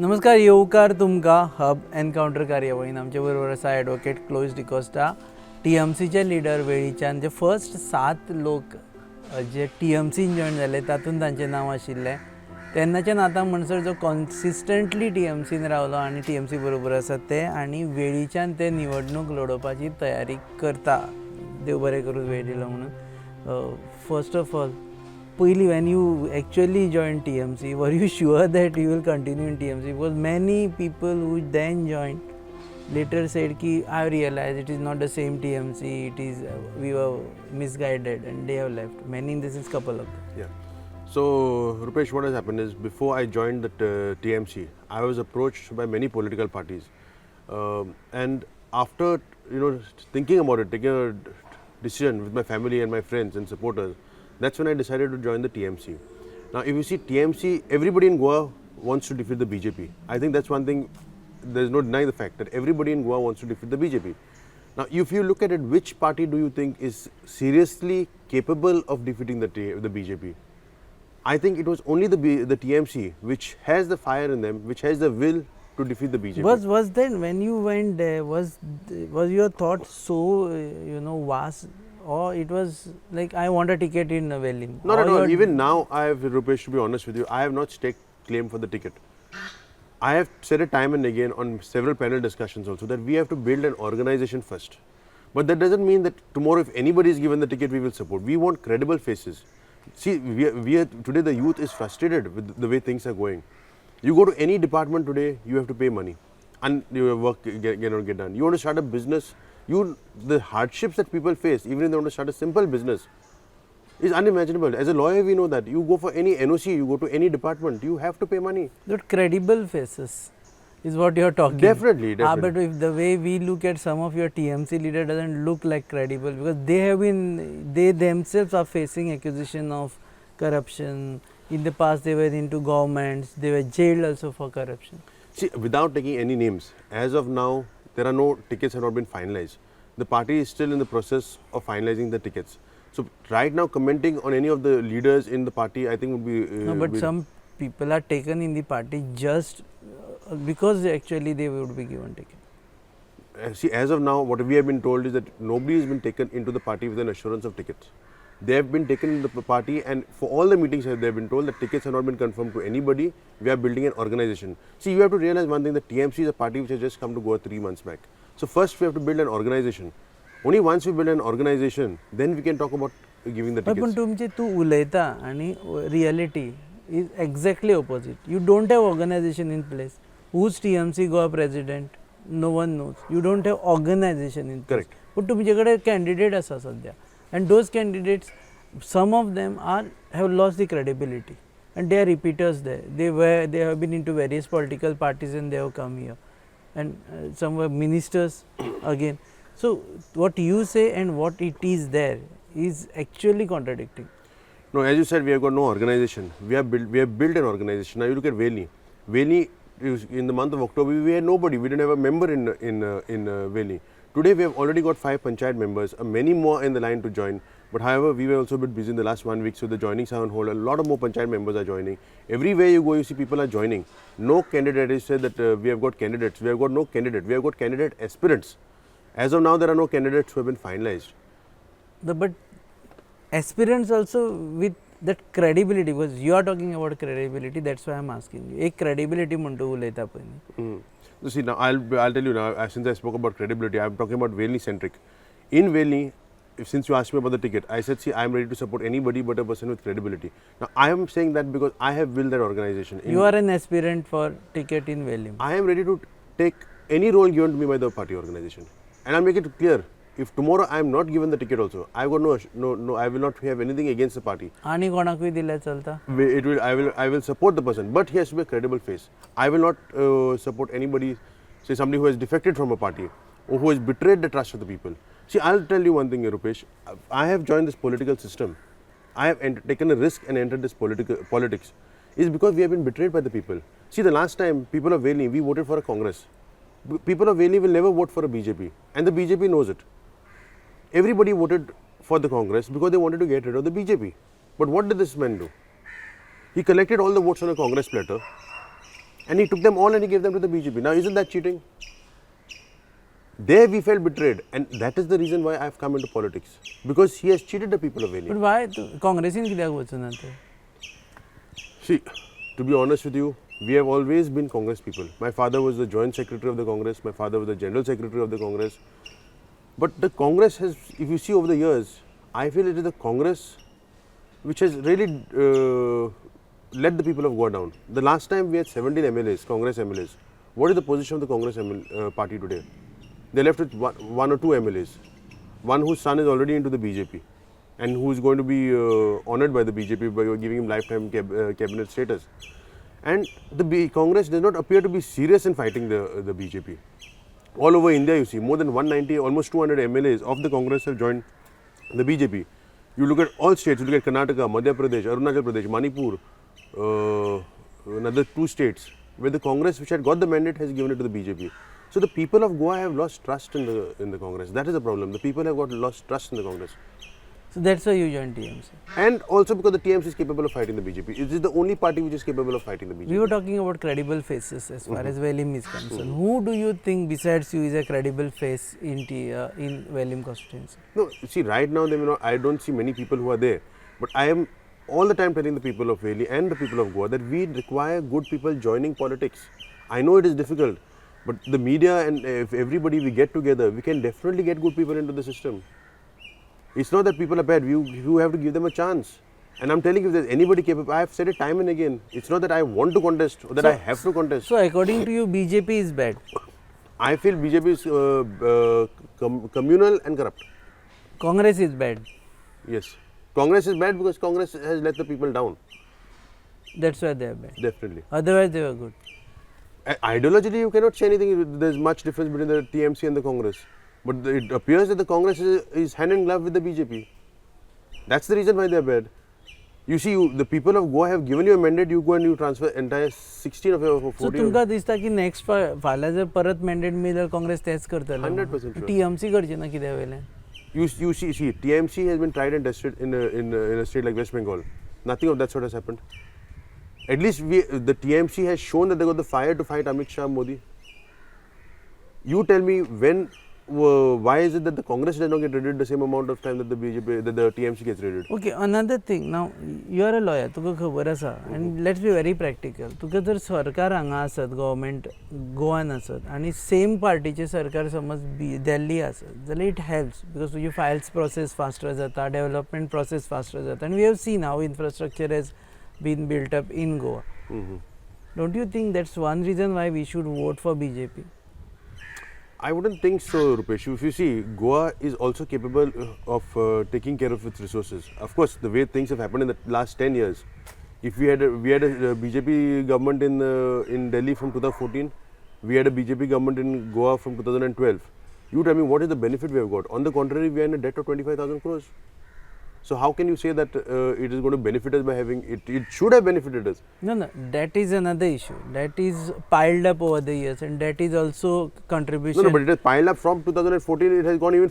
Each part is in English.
नमस्कार, येवकार तुमका हब एनकाउंटर कार्यावळीन आमचे बरोबर आसा ॲडवोकेट क्लोविस दा कोस्टा, TMCचे लिडर वेळीच्यान जे फर्स्ट 7 लोक जे TMCन जॉइन जाले तातूंत तांचें नांव आशिल्लें. तेन्नाच्यान आतां म्हणसर जो कॉन्सिस्टंटली TMCन रावलो आनी TMC बरोबर आसा ते आनी वेळीच्यान ते निवडणूक लडोवपाची तयारी करता. देव बरें करूं वेळ दिलो म्हणून. फर्स्ट ऑफ ऑल, पयलीं when you actually joined TMC, were you sure that you will continue in TMC? Because many people who then joined later said ki I realized it is not the same TMC, it is we were misguided and they have left. Many in this is couple of them. Yeah. So Rupesh, what has happened is before I joined the TMC, I was approached by many political parties, and after thinking about it, taking a decision with my family and my friends and supporters, that's when I decided to join the TMC. Now, if you see TMC, everybody in Goa wants to defeat the BJP. I think that's one thing. There's no denying the fact that everybody in Goa wants to defeat the BJP. Now, if you look at it, which party do you think is seriously capable of defeating the BJP? I think it was only the TMC which has the fire in them, which has the will to defeat the BJP. Was then when you went there, was your thought so vast, or it was like I want a ticket in Velim? Not at all. Even now, Rupesh, to be honest with you, I have not staked claim for the ticket. I have said it time and again on several panel discussions also that we have to build an organization first. But that doesn't mean that tomorrow if anybody is given the ticket, we will support. We want credible faces. See, today the youth is frustrated with the way things are going. You go to any department today, you have to pay money and your work cannot get done. You want to start a business, the hardships that people face, even if they want to start a simple business, is unimaginable. As a lawyer, we know that. You go for any NOC, you go to any department, you have to pay money. That credible faces is what you are talking. Definitely. But if the way we look at some of your TMC leader doesn't look like credible, because they themselves are facing accusation of corruption. In the past, they were into governments, they were jailed also for corruption. See, without taking any names, as of now, there are no tickets have not been finalized. The party is still in the process of finalizing the tickets. So right now, commenting on any of the leaders in the party, I think would be. No, but some people are taken in the party just because actually they would be given ticket. See, as of now, what we have been told is that nobody has been taken into the party with an assurance of tickets. They have been taken in the party, and for all the meetings they have been told that tickets have not been confirmed to anybody. We are building an organization. See, you have to realize one thing, that TMC is a party which has just come to Goa 3 months back. So first we have to build an organization. Only once we build an organization, then we can talk about giving the tickets. पण तुमचे तू उलयता आणि reality is exactly opposite. You don't have organization in place. Who's TMC Goa president? No one knows. You don't have organization in place. Correct. पण तुमच्याकडे candidate आसा सध्या. And those candidates, some of them have lost the credibility, and they are repeaters there. They have been into various political parties and they have come here, and some were ministers again. So what you say and what it is there is actually contradicting. No, as you said, we have got no organization. We have built an organization. Now you look at Velim. Velim, in the month of October, we had nobody. We didn't have a member in Velim. Today we have already got 5 panchayat members, many more in the line to join. But however, we were also a bit busy in the last 1 week, so the joinings are on hold. A lot of more panchayat members are joining. Everywhere you go, you see people are joining. No candidate has said that we have got candidates. We have got no candidate. We have got candidate aspirants. As of now, there are no candidates who have been finalized. But aspirants also with that credibility, because you are talking about credibility, that's why I am asking you. एक credibility म्हणतो उलयता पळय. See, now I'll tell you now, since I spoke about credibility, I'm talking about Velim centric. In Velim, since you asked me about the ticket, I said, see, I'm ready to support anybody but a person with credibility. Now, I am saying that because I have built that organization. You are an aspirant for ticket in Velim. I am ready to take any role given to me by the party organization. And I'll make it clear, if tomorrow I am not given the ticket also, I got no, I will not have anything against the party. आणि कोणाकूय दिल्या चलता? I will support the person, but he has to be a credible face. I will not support anybody, say somebody who has defected from a party or who has betrayed the trust of the people. See, I'll tell you one thing, Rupesh. I have joined this political system. I have taken a risk and entered this politics. Is because we have been betrayed by the people. See, the last time people of Velim, we voted for a Congress. People of Velim will never vote for a BJP, and the BJP knows it. Everybody voted for the Congress because they wanted to get rid of the BJP. But what did this man do? He collected all the votes on a Congress platter And he took them all and he gave them to the BJP. Now, isn't that cheating? There we felt betrayed, and that is the reason why I have come into politics. Because he has cheated the people of But Velim. why Congressin कित्याक वचूना ते? See, to be honest with you, we have always been Congress people. My father was the joint secretary of the Congress, my father was the general secretary of the Congress. But the Congress has, if you see over the years, I feel it is the Congress which has really let the people of Goa down. The last time we had 17 MLAs, Congress MLAs. What is the position of the Congress party today? They left with one or two MLAs. One whose son is already into the BJP and who is going to be honoured by the BJP by giving him lifetime cabinet status. And the Congress does not appear to be serious in fighting the BJP. All over India, you see, more than 190, almost 200 MLAs of the Congress have joined the BJP. You look at all states, you look at Karnataka, Madhya Pradesh, Arunachal Pradesh, Manipur, another 2 states where the Congress which had got the mandate has given it to the BJP. So the people of Goa have lost trust in the Congress. That is the problem. The people have got lost trust in the Congress. So that's why you joined TMC. And also because the TMC is capable of fighting the BJP. It is the only party which is capable of fighting the BJP. We were talking about credible faces as far as Velim is concerned. Who do you think besides you is a credible face in Velim constituency? No, see, right now I don't see many people who are there. But I am all the time telling the people of Velim and the people of Goa that we require good people joining politics. I know it is difficult, but the media and if everybody we get together, we can definitely get good people into the system. It's not that people are bad, you have to give them a chance. And I'm telling you, if there's anybody capable, I have said it time and again, it's not that I want to contest or that I have to contest. So according to you, BJP is bad? I feel BJP is communal and corrupt. Congress is bad? Yes. Congress is bad because Congress has let the people down. That's why they are bad? Definitely. Otherwise they were good? Ideologically, you cannot say anything. There's much difference between the TMC and the Congress. But it appears that the Congress is hand in glove with the BJP. That's the reason why they are bad. You see, the people of Goa have given you a mandate, you go and you transfer entire 16 of your 14. So तुमका दिसता की next फाल्यां जर परत mandate मिळाल्यार Congress तेच करतलो? 100% sure. TMC करची ना कित्या वयलें? You see, TMC has been tried and tested in a state like West Bengal. Nothing of that sort has happened. At least the TMC has shown that they got the fire to fight Amit Shah, Modi. You tell me why is it that the Congress does not get raided the same amount of time that the TMC gets raided? Okay, another thing. Now, you are a lawyer, तुका खबर आसा, and let's be very practical. तुका जर सरकार हांगा आसत, government गोवान आसत, आणि same partyचे सरकार समज दिल्ली आसत, जाल्यार it helps because तुझी files process faster जाता, development process faster जाता, and we have seen how infrastructure has been built up in Goa. Don't you think that's one reason why we should vote for BJP? I wouldn't think so, Rupesh. If you see, Goa is also capable of taking care of its resources. Of course, the way things have happened in the last 10 years, if we had a BJP government in Delhi from 2014, we had a BJP government in Goa from 2012. You tell me what is the benefit we have got? On the contrary, we are in a debt of 25,000 crores. So how can you say that it is going to benefit us by having it? It should have benefited us. No, that is another issue. That is piled up over the years, and that is also contribution. No, but it has piled up from 2014. It has gone even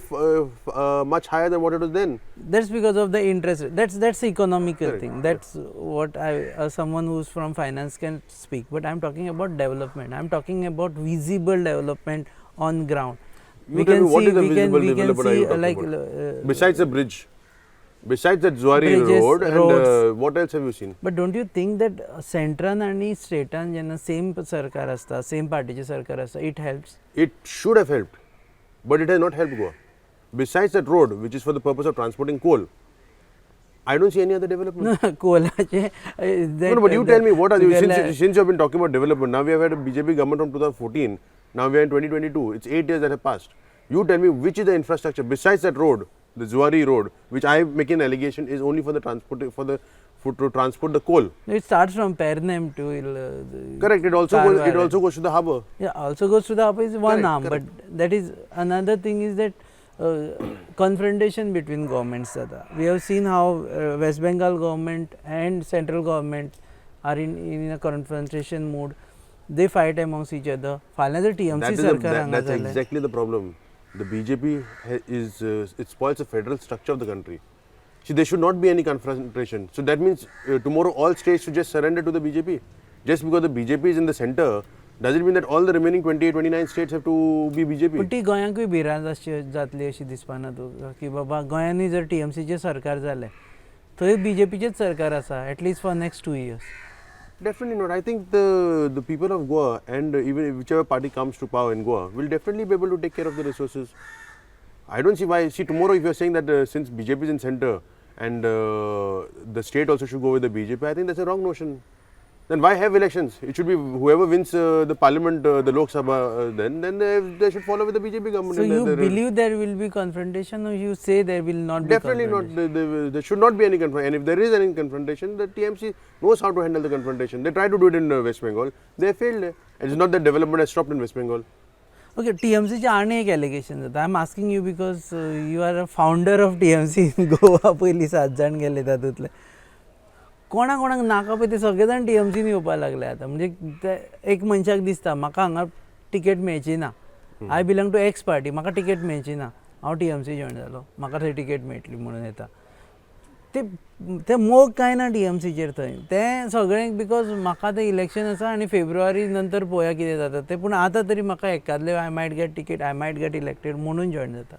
much higher than what it was then. That's because of the interest. That's the economical Correct. thing. That's what someone who's from finance can speak. But I'm talking about development. I'm talking about visible development on ground. You tell me what is the visible development are you talking about? Besides the bridge. Besides that Zuari road, and what else have you seen? But don't you think that central and state जेन्ना same sarkar असता, same partyचे सरकार असता, it helps? It should have helped, but it has not helped Goa. Besides that road, which is for the purpose of transporting coal, I don't see any other development. कोलाचे No, but you tell me, what are you, since you have been talking about development, now we have had a BJP government from 2014, now we are in 2022, it's 8 years that have passed. You tell me which is the infrastructure besides that road, the Zuari road, which I make an allegation is only for the transport to transport the coal. It starts from Pernem to Correct. It also goes to the harbour. Yeah, also goes to the harbour is one arm, correct. but that is another thing is that confrontation between governments. We have seen how West Bengal government and central government are in a confrontation mode. They fight amongst each other. Finally, the TMC sarkar that's exactly the problem. The BJP it spoils the federal structure of the country. See, there should not be any confrontation. So that means tomorrow all states should just surrender to the BJP. Just because the BJP is in the center, does it mean that all the remaining 28, 29 states have to be BJP? पण ती गोंयांकूय भिरांत जातली अशी दिसपाना तुका की बाबा गोंयांनी जर TMCचें सरकार जालें थंय BJPचेंच सरकार आसा at least for next 2 years. Definitely not. I think the people of Goa and even whichever party comes to power in Goa will definitely be able to take care of the resources. I don't see why. See, tomorrow if you are saying that since BJP is in center and the state also should go with the BJP, I think that's a wrong notion. Then why have elections? It should be whoever wins the parliament, the Lok Sabha, then they should follow with the BJP government. So you believe there will be confrontation, or you say there will not be? Definitely not. There should not be any confrontation. And if there is any confrontation, the TMC knows how to handle the confrontation. They tried to do it in West Bengal. They failed. It is not that development has stopped in West Bengal. Okay, TMCचे आणि एक allegation जाता. I am asking you because you are a founder of TMC in Goa. पयली 7 जाण गेले तातूंतले. कोणाक कोणाक नाका पळय ते सगळे जाण TMCन येवपाक लागले आतां. म्हणजे एक मनशाक दिसता म्हाका हांगा टिकेट मेळची ना. आय बिलोंग टू एक्स पार्टी, म्हाका टिकेट मेळची ना. हांव TMC जॉयन जालो, म्हाका थंय टिकेट मेळटली म्हणून येता. ते मोग काय ना TMCचेर थंय. तें सगळें बिकॉज म्हाका तें इलेक्शन आसा आनी फेब्रुवारी नंतर पळोवया कितें जाता तें. पूण आतां तरी म्हाका एकादले I might get ticket, I might get elected म्हणून जॉयन जाता.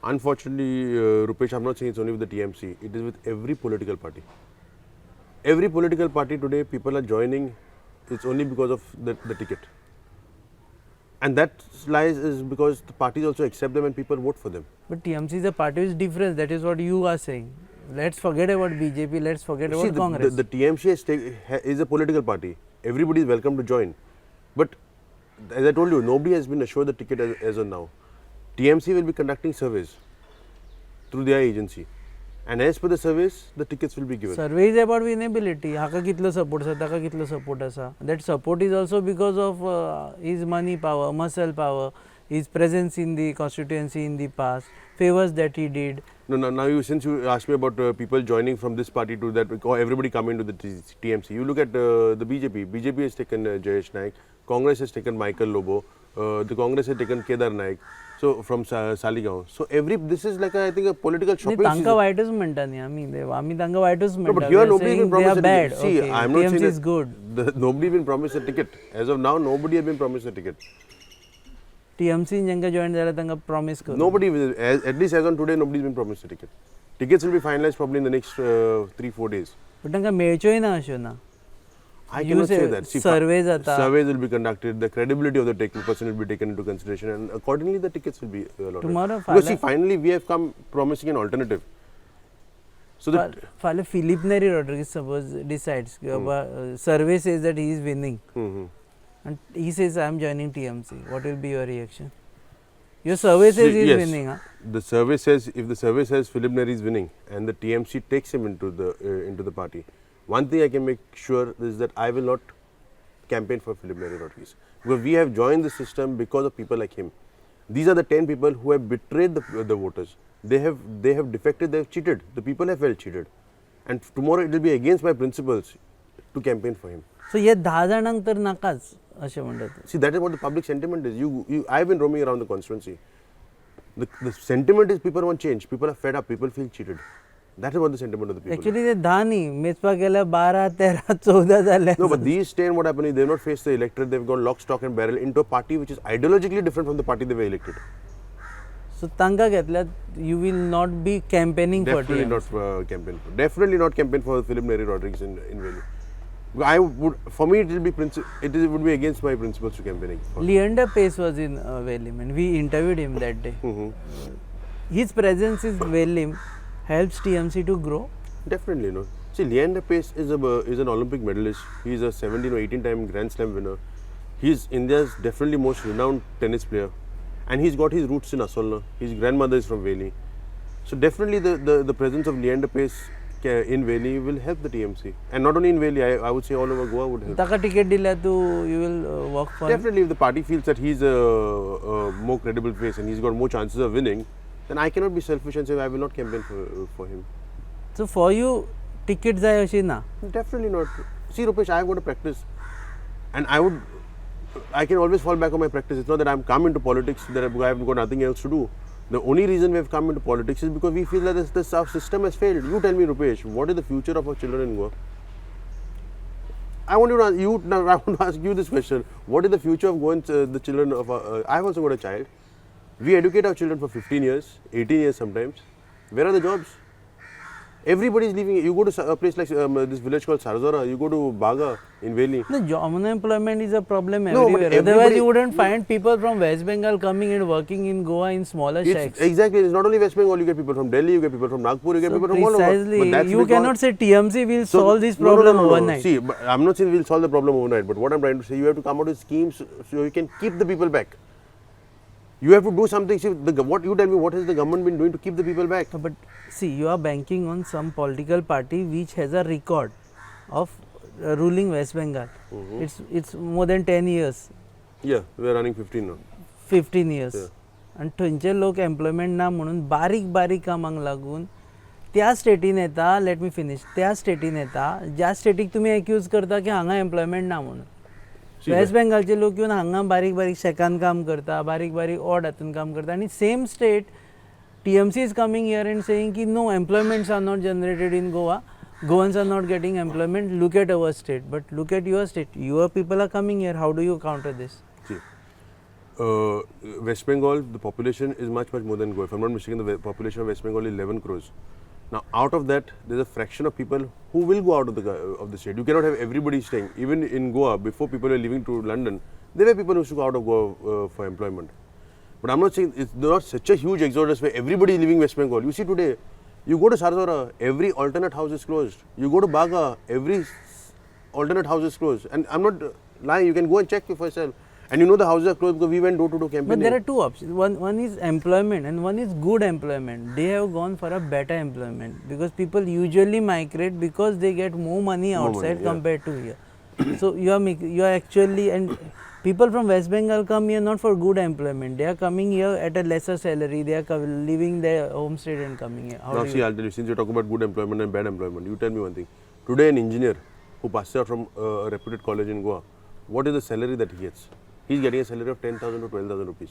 Unfortunately, Rupesh, I'm not saying it's only with the TMC. It is with every political party. Every political party today, people are joining. It's only because of the ticket. And that lies is because the parties also accept them and people vote for them. But TMC is a party which is different. That is what you are saying. Let's forget about BJP. Let's forget about Congress. The TMC is a political party. Everybody is welcome to join. But as I told you, nobody has been assured the ticket as of now. TMC will be conducting surveys through their agency. And as per the surveys, the tickets will be given. Survey is about winnability. Haka kitlo support asa, taka kitlo support asa. That support is also because of his money power, muscle power, his presence in the constituency in the past, favors that he did. Now since you asked me about people joining from this party to that, everybody coming to the TMC. You look at the BJP. BJP has taken Jayesh Naik. Congress has taken Michael Lobo. The Congress has taken Kedar Naik. So from Saligaon. So this is like I think a political shopping season. तांकां वायटच म्हणटा न्ही आमी तांकां वायटच No, म्हणटा. but here nobody has been promised a bad. ticket. See, Okay, I'm not TMC saying is good. nobody has been promised a ticket. As of now, nobody has been promised a ticket. TMC जेंका join जाल्यार तांकां promise कर. Nobody, at least as on today, nobody has been promised a ticket. Tickets will be finalized probably in the next 3-4 days. पण तांकां मेळच्योय ना अश्यो ना. I cannot say that. See, surveys जाता. Surveys will be conducted. The credibility of the person will be taken into consideration, and accordingly the tickets will be allotted. Tomorrow, because see, finally we have come promising an alternative. So that फाल्यां Philip नेरी Rodrigues suppose decides की बाबा survey says that he is winning and he says I am joining TMC. What will be your reaction? Your survey says he is yes, winning. Huh? The survey says if the survey says Philip Neri is winning and the TMC takes him into the party. One thing I can make sure is that I will not campaign for Philip Neri Rodriguez because we have joined the system because of people like him. These are the 10 people who have betrayed the voters. They have defected, they have cheated. The people have felt cheated. And tomorrow it will be against my principles to campaign for him. So हे 10 जाणांक तर नाकाच अशें म्हणटात. See, that is what the public sentiment is. I have been roaming around the constituency. The sentiment is people want change. People are fed up. People feel cheated. That is what the sentiment of the people. Actually ते 10 न्ही मेचपाक गेल्यार 12, 13, 14 जाले. No, but these 10, what happened is they have not faced the electorate. They have gone lock, stock and barrel into a party which is ideologically different from the party they were elected. So तांकां घेतल्यार you will not be campaigning for TMC. Definitely not campaign for Philip Neri Rodriguez in Velim. For me, it would be against my principles to campaigning. Leander Pace was in Velim and we interviewed him that day. His presence in Velim helps TMC to grow? Definitely, no. See, Leander Pace is an Olympic medalist. He is a 17 or 18 time Grand Slam winner. He is India's definitely most renowned tennis player. And he's got his roots in Asolna. His grandmother is from Velim. So definitely the presence of Leander Pace in Velim will help the TMC. And not only in Velim, I would say all over Goa would help. Taka ticket dila you will work for Definitely, if the party feels that he's a more credible face and he's got more chances of winning, then I cannot be selfish and say I will not campaign for him. So for you, tickets are ashi na? Definitely not. See, Rupesh, I have got to practice, and I can always fall back on my practice. It's not that I'm come into politics that I have got nothing else to do. The only reason we have come into politics is because we feel that our system has failed. You tell me, Rupesh, what is the future of our children in Goa? I want you to now I want to ask you this question: what is the future of going the children of? I've also got a child. We educate our children for 15 years, 18 years sometimes. Where are the jobs? Everybody is leaving. You go to a place like this village called Sarzora, you go to Baga in Velim. The job unemployment is a problem No, but everywhere. Otherwise, you wouldn't find people from West Bengal coming and working in Goa in smaller shacks. Exactly. It's not only West Bengal. You get people from Delhi, you get people from Nagpur, you get people from all over. Precisely, But you cannot say TMC will solve this No, problem no, no. overnight. See, but I'm not saying we'll solve the problem overnight. But what I'm trying to say, you have to come out with schemes so you can keep the people back. You have to do something. See, what you tell me, what has the government been doing to keep the people back? But see, you are banking on some political party which has a record of ruling West Bengal. It's more than 10 years, Yeah, we are running 15 now. 15 years. Yeah. आणि थंयचे लोक employment ना म्हणून बारीक बारीक कामांक लागून त्या स्टेटीन येता. Let me finish. त्या स्टेटीन येता ज्या स्टेटीक तुम्ही एक्यूज करता की हांगा एम्प्लॉयमेंट ना म्हणून. वेस्ट बेंगालचे लोक येवन हांगा बारीक बारीक शेकान काम करता, बारीक बारीक ऑड हातून काम करता, आणि same state TMC is coming here and saying ki no, employments are not generated in Goa, Goans are not getting employment, look at our state. But look at your state, your people are coming here, how do you counter this? See, West Bengal, the population is much more than Goa. If I'm not mistaken, the population of West Bengal is 11 crores. Now, out of that, there's a fraction of people who will go out of the state. You cannot have everybody staying. Even in Goa, before people were leaving to London, there were people who used to go out of Goa for employment. But I'm not saying it's not such a huge exodus where everybody is leaving West Bengal. You see today, you go to Sarzora, every alternate house is closed. You go to Baga, every alternate house is closed. And I'm not lying, you can go and check for yourself. And you know the houses are closed because we went door to door campaigning. But there are two options. One is employment and one is good employment. They have gone for a better employment because people usually migrate because they get more money outside compared to here. So you are actually, and people from West Bengal come here not for good employment. They are coming here at a lesser salary. They are leaving their home state and coming here. Now see, I'll tell you, since you're talking about good employment and bad employment, you tell me one thing. Today an engineer who passes out from a reputed college in Goa, what is the salary that he gets? He's getting a salary of 10,000 to 12,000 rupees.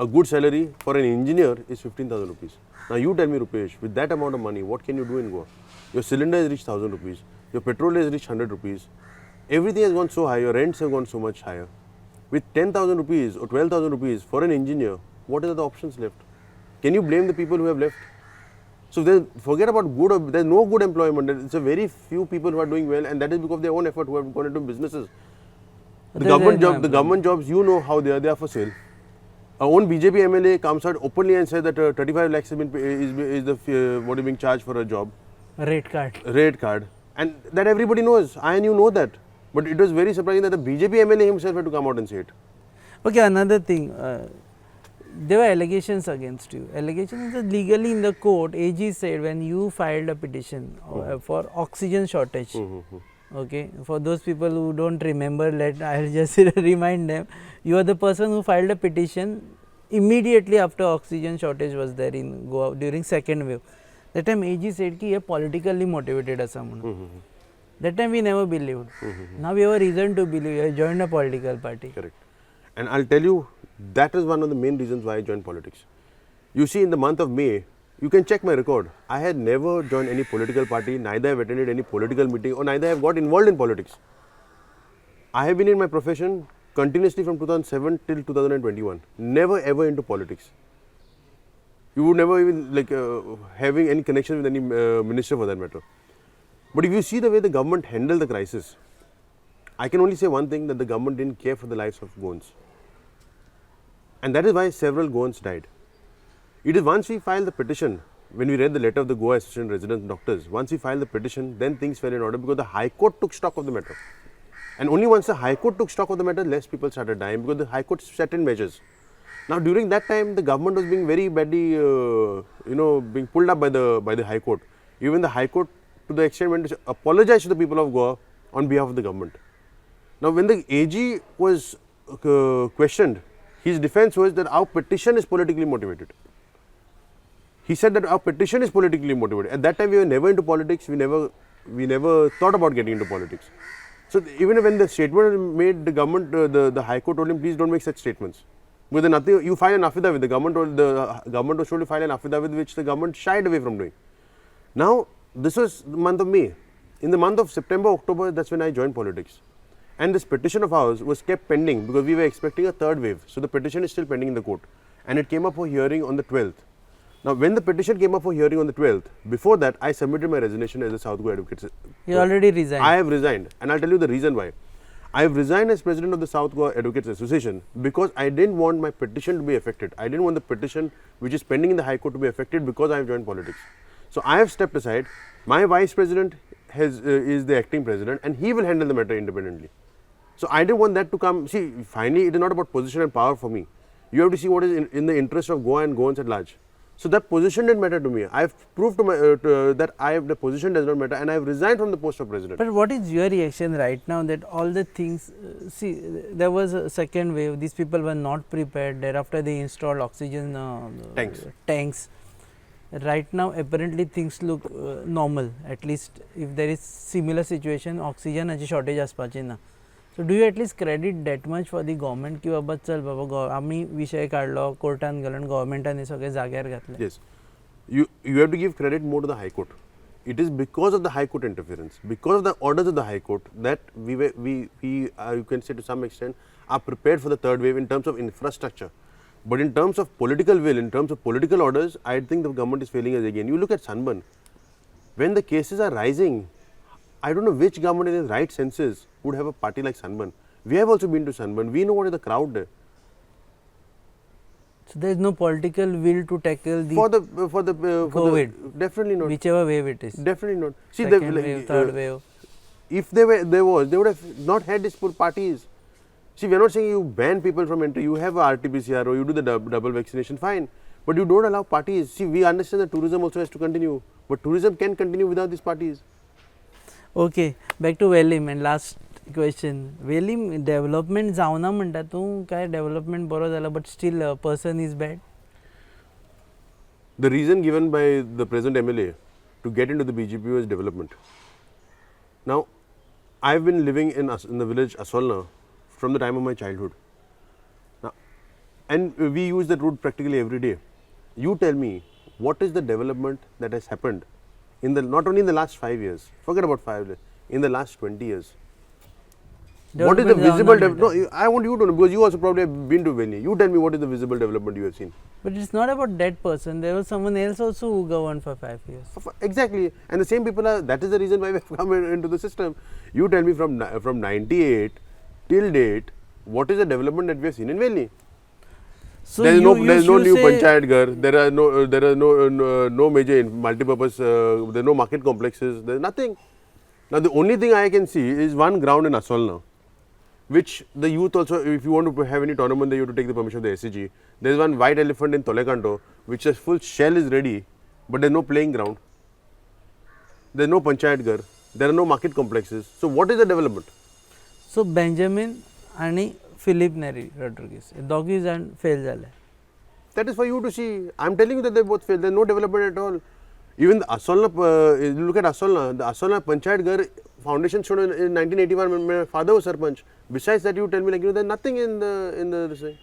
A good salary for an engineer is 15,000 rupees. Now you tell me, Rupesh, with that amount of money, what can you do in Goa? Your cylinder has reached 1,000 rupees. Your petrol has reached 100 rupees. Everything has gone so high. Your rents have gone so much higher. With 10,000 rupees or 12,000 rupees for an engineer, what are the options left? Can you blame the people who have left? So then forget about good. There's no good employment. It's a very few people who are doing well, and that is because of their own effort who have gone into businesses. The government jobs, you know how they are for sale. Our own BJP MLA comes out openly and says that 35 lakhs has been what is being charged for a job. Rate card. And that everybody knows. I and you know that. But it was very surprising that the BJP MLA himself had to come out and say it. Okay, another thing. There were allegations against you. Allegations is legally in the court. AG said when you filed a petition for oxygen shortage. Okay, for those people who don't remember, I'll just remind them. You are the person who filed a petition immediately after oxygen shortage was there in Goa during second wave. That time AG said ki ye politically motivated asa म्हणून. That time we never believed. Now we have a reason to believe. You have joined a political party. Correct. And I'll tell you, that is one of the main reasons why I joined politics. You see, in the month of May, you can check my record. I had never joined any political party, neither have attended any political meeting, or neither have got involved in politics. I have been in my profession continuously from 2007 till 2021. Never ever into politics. You would never even like having any connection with any minister for that matter. But if you see the way the government handled the crisis, I can only say one thing, that the government didn't care for the lives of Goans. And that is why several Goans died. It is once we filed the petition, when we read the letter of the Goa Association Resident Doctors, once we filed the petition, then things fell in order because the High Court took stock of the matter. And only once the High Court took stock of the matter, less people started dying because the High Court set in measures. Now during that time, the government was being very badly, being pulled up by the High Court. Even the High Court, to the extent went to apologize to the people of Goa on behalf of the government. Now when the AG was questioned, his defense was that our petition is politically motivated. He said that our petition is politically motivated. At that time, we were never into politics. We never thought about getting into politics. So even when the statement was made, the government, the High Court told him, please don't make such statements. Because nothing, you file an affidavit. The government was told to file an affidavit, which the government shied away from doing. Now, this was the month of May. In the month of September, October, that's when I joined politics. And this petition of ours was kept pending because we were expecting a third wave. So the petition is still pending in the court. And it came up for hearing on the 12th. Now, when the petition came up for hearing on the 12th, before that, I submitted my resignation as a South Goa advocate. You already resigned. I have resigned, and I'll tell you the reason why. I have resigned as president of the South Goa Advocates Association because I didn't want my petition to be affected. I didn't want the petition which is pending in the High Court to be affected because I have joined politics. So I have stepped aside. My vice president is the acting president, and he will handle the matter independently. So I didn't want that to come. See, finally, it is not about position and power for me. You have to see what is in the interest of Goa and Goans at large. So that position didn't matter to me. I have proved that the position does not matter, and I have resigned from the post of president. But what is your reaction right now that all the things, see, there was a second wave, these people were not prepared, thereafter they installed oxygen tanks. Right now apparently things look normal, at least if there is similar situation, oxygen achi shortage aspaची ना. So do you at least credit that much for the government की बाबा चल बाबा आम्ही विषय काढलो कोर्टान गेलो आणि गव्हर्नमेंटाने सगळे जाग्यार घातले. Yes, you have to give credit more to the High Court. It is because of the High Court interference, because of the orders of the High Court that we you can say to some extent are prepared for the third wave in terms of infrastructure. But in terms of political will, in terms of political orders, I think the government is failing us again. You look at Sunburn, when the cases are rising, I don't know which government in its right senses would have a party like Sunburn. We have also been to Sunburn. We know what is the crowd there. So there is no political will to tackle the COVID. Definitely not. Whichever wave it is. Definitely not. See, second wave, third wave. If there was, they would have not had these full parties. See, we are not saying you ban people from entry. You have a RT-PCR or you do the double vaccination, fine. But you don't allow parties. See, we understand that tourism also has to continue. But tourism can continue without these parties. Okay, back to Velim and last question. Velim development जावना म्हणता तू काय development बरो झाला but still a person is bad? The reason given by the present MLA to get into the BJP was development. Now, I have been living in the village Asolna from the time of my childhood. Now, and we use that route practically every day. You tell me, what is the development that has happened in the not only in the last 5 years, forget about 5 years, in the last 20 years? What is the visible development? No, I want you to know because you also probably have been to Velim. You tell me what is the visible development you have seen. But it's not about that person. There was someone else also who governed for 5 years. Exactly, and the same people are. That is the reason why we have come into the system. You tell me from 98 till date, what is the development that we have seen in Velim? So there is no new panchayat ghar. There are no major multi-purpose. There are no market complexes. There is nothing. Now the only thing I can see is one ground in Asolna, which the youth also, if you want to have any tournament, there you have to take the permission of the SCG. There is one white elephant in Tolekanto, which is full shell is ready, but there is no playing ground. There is no panchayat ghar. There are no market complexes. So what is the development? So Benjamin and Philip Neri Rodriguez, दोघी जण fail झाले. That is for you to see. I am telling you that they both failed. There is no development at all. Even the Asolna, you look at Asolna, the Asolna Panchayat Ghar foundation stood in 1981 when my father was Sarpanch. Besides that, you tell me there is nothing in the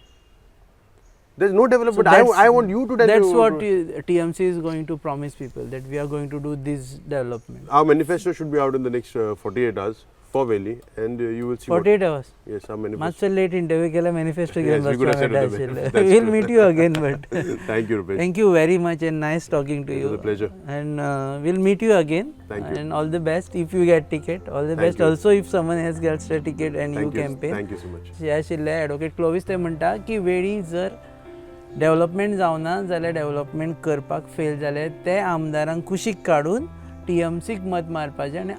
there is no development. So I want you to tell me. That's what TMC is going to promise people, that we are going to do this development. Our manifesto should be out in the next 48 hours for Velim, and you will see. 48 hours? Yes, our manifesto. Much late interview केला manifesto yes, we will meet you again, but thank you, Rupesh. Thank you very much and nice talking to you. It was a pleasure. And we'll meet you again. Thank you. And all the best if you get ticket. All the best. Also if someone else gets a ticket and you campaign. Thank you so much. या शिल्ले advocate Clovis ते म्हणटा की वेळी जर development जावना जाल्यार development करपाक fail जाले ते आमदारांक कुशीक काडून TMCक मत मारपाचें आनी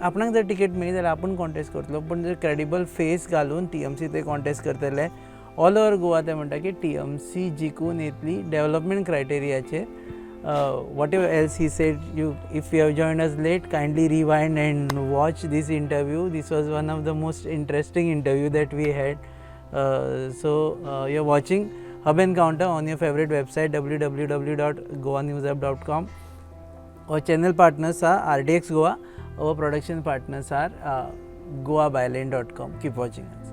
आपणाक जर टिकेट मेळ्ळी जाल्यार आपूण कॉन्टेस्ट करतलो, पूण जर क्रेडिबल फेस घालून TMC ते कॉन्टेस्ट करतले ऑल ओवर गोवा ते म्हणटा की TMC जिखून येतली development क्रायटेरियाचेर. Whatever else he said, if you have joined us late, kindly rewind and watch this interview. This was one of the most interesting interview that we had. So you're watching Hub Encounter on your favorite website www.goanewsup.com. Our channel partners are RDX Goa. Our production partners are goabyline.com. Keep watching us.